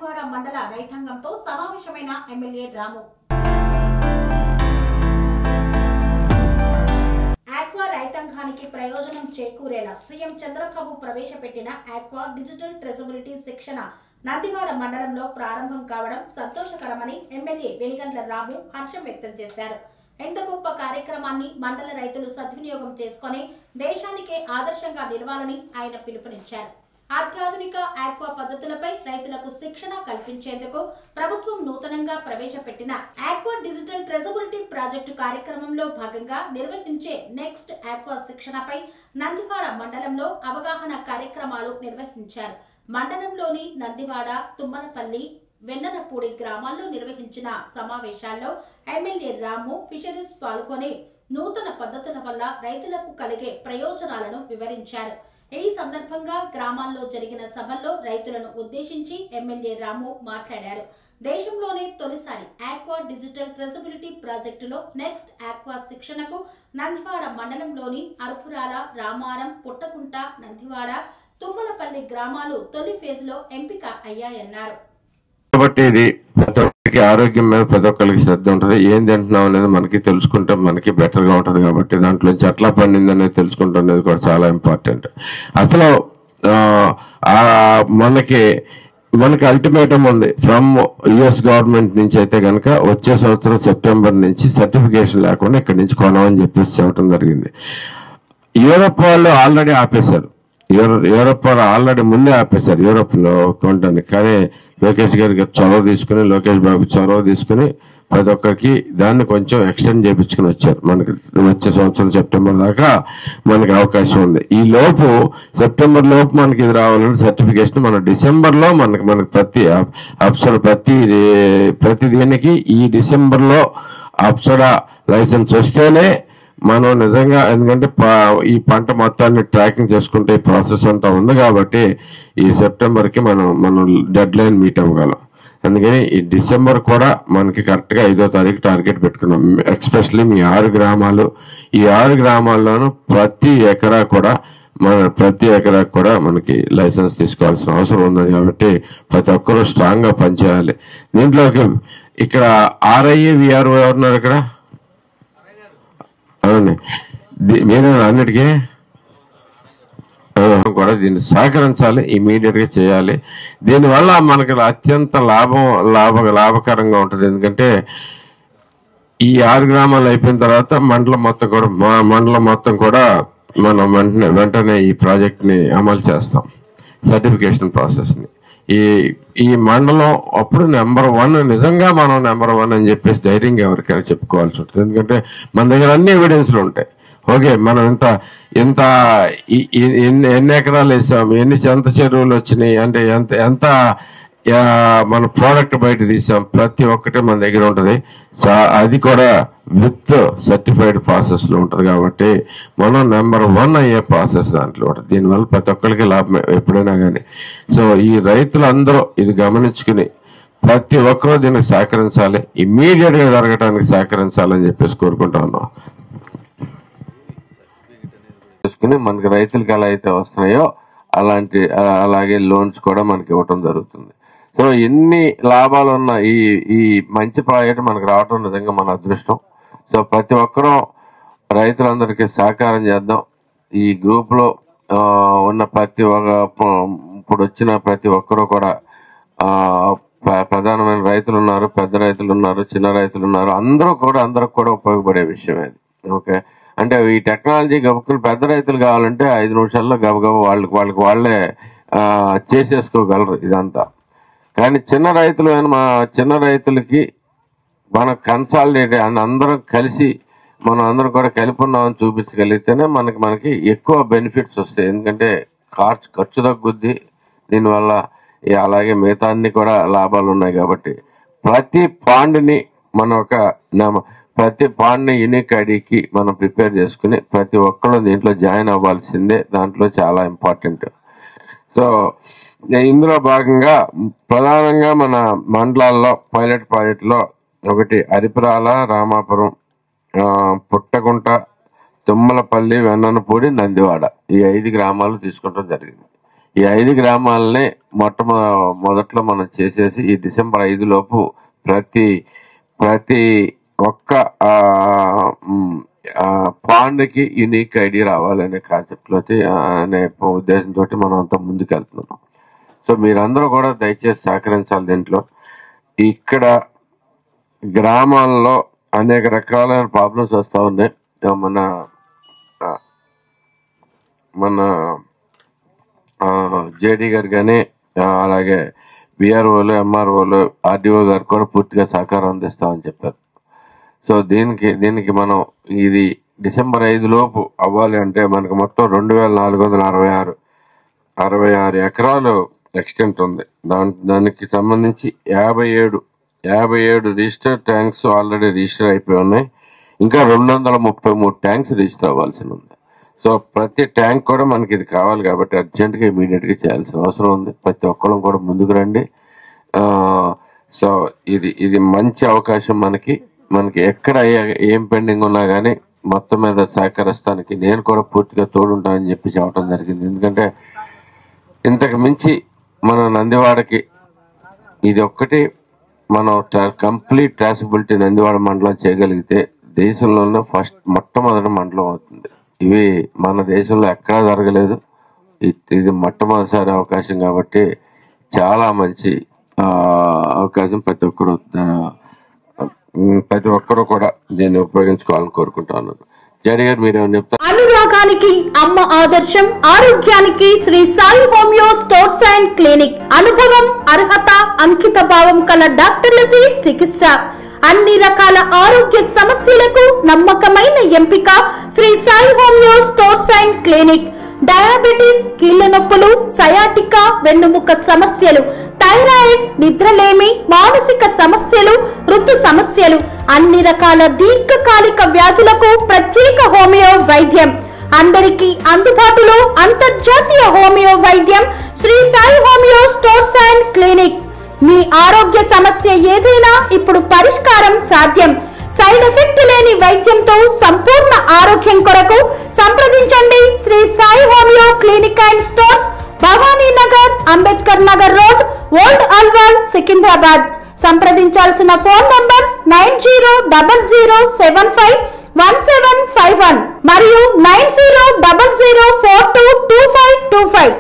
నందివాడ మండల రైతాంగంతో సమావేశమైన ఎమ్మెల్యే రాము. ఆక్వా రైతాంగానికి ప్రయోజనం చేకూరేలా సీఎం చంద్రబాబు ప్రవేశపెట్టిన ఆక్వా డిజిటల్ ట్రేసబిలిటీ శిక్షణ నందివాడ మండలంలో ప్రారంభం కావడం సంతోషకరమని ఎమ్మెల్యే వెనిగండ్ల రాము హర్షం వ్యక్తం చేశారు. ఎంత గొప్ప కార్యక్రమాన్ని మండల రైతులు సద్వినియోగం చేసుకుని దేశానికే ఆదర్శంగా నిలవాలని ఆయన పిలుపునిచ్చారు. అత్యాధునిక ఆక్వా పద్ధతులపై రైతులకు శిక్షణ కల్పించేందుకు ప్రభుత్వం నూతనంగా ప్రవేశపెట్టిన ఆక్వా డిజిటల్ ట్రేసబిలిటీ ప్రాజెక్టు కార్యక్రమంలో భాగంగా నిర్వహించే నెక్స్ట్ ఆక్వా శిక్షణపై నందివాడ మండలంలో అవగాహన కార్యక్రమాలు నిర్వహించారు. మండలంలోని నందివాడ, తుమ్మలపల్లి, వెన్ననపూడి గ్రామాల్లో నిర్వహించిన సమావేశాల్లో ఎమ్మెల్యే రాము ఫిషరీస్ పాల్గొని నూతన పద్ధతుల వల్ల రైతులకు కలిగే ప్రయోజనాలను వివరించారు. ఈ సందర్భంగా గ్రామాల్లో జరిగిన సభల్లో రైతులను ఉద్దేశించి ఎమ్మెల్యే రాము మాట్లాడారు. దేశంలోనే తొలిసారి ఆక్వా డిజిటల్ ట్రేసబిలిటీ ప్రాజెక్టులో నెక్స్ట్ ఆక్వా శిక్షణకు నందివాడ మండలంలోని అరుపురాల, రామారం, పుట్టకుంట, నందివాడ, తుమ్మలపల్లి గ్రామాలు తొలి ఫేజ్లో ఎంపిక అయ్యాయన్నారు. కాబట్టి ఇది ప్రతి ఒక్కరికి ఆరోగ్యం మీద ప్రతి ఒక్కరికి శ్రద్ధ ఉంటుంది. ఏం తింటున్నాం అనేది మనకి తెలుసుకుంటే మనకి బెటర్ గా ఉంటుంది. కాబట్టి దాంట్లోంచి ఎట్లా పండింది అనేది తెలుసుకుంటాం అనేది కూడా చాలా ఇంపార్టెంట్. అసలు మనకి అల్టిమేటం ఉంది ఫ్రమ్ యుఎస్ గవర్నమెంట్ నుంచి అయితే కనుక వచ్చే సంవత్సరం సెప్టెంబర్ నుంచి సర్టిఫికేషన్ లేకుండా ఇక్కడి నుంచి కొనమని చెప్పేసి చెప్పడం జరిగింది. యూరోప్ వాళ్ళు ఆల్రెడీ ఆపేశారు. యూరోప్ వాళ్ళు ఆల్రెడీ ముందే ఆపేశారు యూరోప్ లో కొనడానికి. కానీ లోకేష్ గారికి లోకేష్ బాబు చొరవ తీసుకుని ప్రతి ఒక్కరికి దాన్ని కొంచెం ఎక్స్టెండ్ చేయించుకుని వచ్చారు. మనకి వచ్చే సంవత్సరం సెప్టెంబర్ దాకా మనకి అవకాశం ఉంది. ఈ లోపు సెప్టెంబర్ లోపు మనకి ఇది రావాలంటే సర్టిఫికేషన్ మన డిసెంబర్ లో మనకి ప్రతి దీనికి ఈ డిసెంబర్ లో అప్సరా లైసెన్స్ వస్తేనే మనం నిజంగా, ఎందుకంటే ఈ పంట మొత్తాన్ని ట్రాకింగ్ చేసుకుంటే ఈ ప్రాసెస్ అంతా ఉంది కాబట్టి ఈ సెప్టెంబర్ కి మనం డెడ్ లైన్ మీట్ అవ్వగలం. అందుకని ఈ డిసెంబర్ కూడా మనకి కరెక్ట్ గా 5వ తారీఖు టార్గెట్ పెట్టుకున్నాం. ఎస్పెషల్లీ మీ 6 గ్రామాలు, ఈ 6 గ్రామాల్లోనూ ప్రతి ఎకరా కూడా మనకి లైసెన్స్ తీసుకోవాల్సిన అవసరం ఉంది. కాబట్టి ప్రతి ఒక్కరూ స్ట్రాంగ్ గా పనిచేయాలి. దీంట్లోకి ఇక్కడ ఆర్ఐఏ విఆర్ఓ ఎవరున్నారు ఇక్కడ? అవునండి, మీరు అన్నిటికీ కూడా దీన్ని సహకరించాలి, ఇమీడియట్ గా చేయాలి. దీనివల్ల మనకి అత్యంత లాభకరంగా ఉంటుంది. ఎందుకంటే ఈ 6 గ్రామాలు అయిపోయిన తర్వాత మండలం మొత్తం కూడా మనం వెంటనే ఈ ప్రాజెక్ట్ ని అమలు చేస్తాం. సర్టిఫికేషన్ ప్రాసెస్ ని ఈ మండలం అప్పుడు నెంబర్ 1, నిజంగా మనం నెంబర్ 1 అని చెప్పేసి ధైర్యంగా ఎవరికైనా చెప్పుకోవాల్సి ఉంటుంది. ఎందుకంటే మన దగ్గర అన్ని ఎవిడెన్స్లు ఉంటాయి. ఓకే, మనం ఎన్ని ఎకరాలు వేసాం, ఎంత చెరువులు వచ్చినాయి, అంటే ఎంత మన ప్రోడక్ట్ బయట తీసాం, ప్రతి ఒక్కటి మన దగ్గర ఉంటుంది. అది కూడా విత్ సర్టిఫైడ్ ప్రాసెస్ లో ఉంటది. కాబట్టి మనం నెంబర్ 1 అయ్యే ప్రాసెస్ దాంట్లో ఉంటుంది. దీనివల్ల ప్రతి ఒక్కరికి లాభం ఎప్పుడైనా కానీ. సో ఈ రైతులందరూ ఇది గమనించుకుని ప్రతి ఒక్కరూ దీనికి సహకరించాలి, ఇమ్మీడియట్ గా జరగడానికి సహకరించాలని చెప్పేసి కోరుకుంటా ఉన్నాం. మనకి రైతులకి ఎలా అయితే వస్తున్నాయో అలాగే లోన్స్ కూడా మనకి ఇవ్వటం జరుగుతుంది. సో ఎన్ని లాభాలు ఉన్న ఈ మంచి ప్రాజెక్ట్ మనకు రావటం నిజంగా మన అదృష్టం. సో ప్రతి ఒక్కరూ రైతులందరికీ సహకారం చేద్దాం. ఈ గ్రూప్ లో ఉన్న ఇప్పుడు వచ్చిన ప్రతి ఒక్కరూ కూడా ప్రధానమైన రైతులు ఉన్నారు, పెద్ద రైతులు ఉన్నారు, చిన్న రైతులు ఉన్నారు. అందరికి కూడా ఉపయోగపడే విషయం అది. ఓకే, అంటే ఈ టెక్నాలజీ గబుక్కులు పెద్ద రైతులు కావాలంటే 5 నిమిషాల్లో గబగబ వాళ్ళే చేసేసుకోగలరు ఇదంతా. కానీ చిన్న రైతులకి మనం కన్సాలిడేట్ అందరం కలిసి అందరం కూడా కలిపి ఉన్నామని చూపించగలిగితేనే మనకి ఎక్కువ బెనిఫిట్స్ వస్తాయి. ఎందుకంటే ఖర్చు తగ్గుద్ది దీనివల్ల, అలాగే మిగతా అన్ని కూడా లాభాలు ఉన్నాయి. కాబట్టి ప్రతి పాండ్ని యూనిక్ ఐడికి మనం ప్రిపేర్ చేసుకుని ప్రతి ఒక్కరు దీంట్లో జాయిన్ అవ్వాల్సిందే. దాంట్లో చాలా ఇంపార్టెంట్. సో ఇందులో భాగంగా ప్రధానంగా మన మండలాల్లో పైలట్ ప్రాజెక్ట్ లో ఒకటి అరిపురాల, రామాపురం, పుట్టకుంట, తుమ్మలపల్లి, వెన్ననపూడి, నందివాడ, ఈ 5 గ్రామాలు తీసుకోవడం జరిగింది. ఈ 5 గ్రామాలనే మొదట్లో మనం చేసేసి ఈ డిసెంబర్ 5 లోపు ప్రతి ఒక్క పాండ్కి యూనిక్ ఐడి రావాలనే కాన్సెప్ట్లో అనే ఉద్దేశంతో మనం అంతా ముందుకెళ్తున్నాం. సో మీరందరూ కూడా దయచేసి సహకరించాలి. దీంట్లో ఇక్కడ గ్రామాల్లో అనేక రకాలైన ప్రాబ్లమ్స్ వస్తూ ఉన్నాయి. మన జేడీ గారు కానీ అలాగే విఆర్ఓలు, ఎంఆర్ఓలు, ఆర్డీఓ గారు కూడా పూర్తిగా సహకారం అందిస్తామని చెప్పారు. సో దీనికి మనం ఇది డిసెంబర్ 5 లోపు అవ్వాలి అంటే మనకు మొత్తం 2466 ఎకరాలు ఎక్స్టెంట్ ఉంది. దానికి సంబంధించి 57 రిజిస్టర్ ట్యాంక్స్ ఆల్రెడీ రిజిస్టర్ అయిపోయి ఉన్నాయి. ఇంకా 233 ట్యాంక్స్ రిజిస్టర్ అవ్వాల్సి ఉంది. సో ప్రతి ట్యాంక్ కూడా మనకి ఇది కావాలి కాబట్టి అర్జెంటుగా ఇమీడియట్గా చేయాల్సిన అవసరం ఉంది. ప్రతి ఒక్కరం కూడా ముందుకు రండి. సో ఇది మంచి అవకాశం మనకి ఎక్కడ ఏం పెండింగ్ ఉన్నా కానీ మొత్తం మీద సహకరిస్తానికి నేను కూడా పూర్తిగా తోడుంటానని చెప్పి చెప్పడం జరిగింది. ఎందుకంటే ఇంతకు మించి మన నందివాడకి ఇది ఒక్కటి మనం కంప్లీట్ ట్రాసబిలిటీ నందివాడ మండలం చేయగలిగితే దేశంలోనే మొట్టమొదటి మండలం అవుతుంది. ఇవి మన దేశంలో ఎక్కడా జరగలేదు. ఇది మొట్టమొదటిసారి అవకాశం కాబట్టి చాలా మంచి అవకాశం. ప్రతి ఒక్కరు కూడా దీన్ని ఉపయోగించుకోవాలని కోరుకుంటున్నాను. జరి గారు మీరేమని చెప్తారు? అనురాగానికి అమ్మ ఆదర్శం, ఆరోగ్యానికి Sri Sai homeo stores and clinic. అనుభవం, అర్హత, అంకిత భావం కల డాక్టర్లచే చికిత్స. అన్ని రకాల ఆరోగ్య సమస్యలకు నమ్మకమైన ఎంపిక Sri Sai homeo stores and clinic. Diabetes, కీళ్ల నొప్పులు, సయాటికా, వెన్నుముక సమస్యలు, థైరాయిడ్, నిద్రలేమి, మానసిక సమస్యలు, ఋతు సమస్యలు, అన్ని రకాల దీర్ఘకాలిక వ్యాధులకు ప్రత్యేక హోమియో వైద్యం. అందరికీ అందుబాటులో అంతర్జాతీయ హోమియో వైద్యం Shri Sai homeo stores and clinic. మీ ఆరోగ్య సమస్య ఏదైనా ఇప్పుడు పరిష్కారం సాధ్యం. సైడ్ ఎఫెక్ట్ లేని వైద్యంతో సంపూర్ణ ఆరోగ్యం కొరకు సంప్రదించండి Shri Sai homeo clinic and stores, Bhavani Nagar, Ambedkar Nagar road, old Alwal, Secunderabad. సంప్రదించాల్సిన ఫోన్ నంబర్స్ 9000751751 మరియు 9000422525.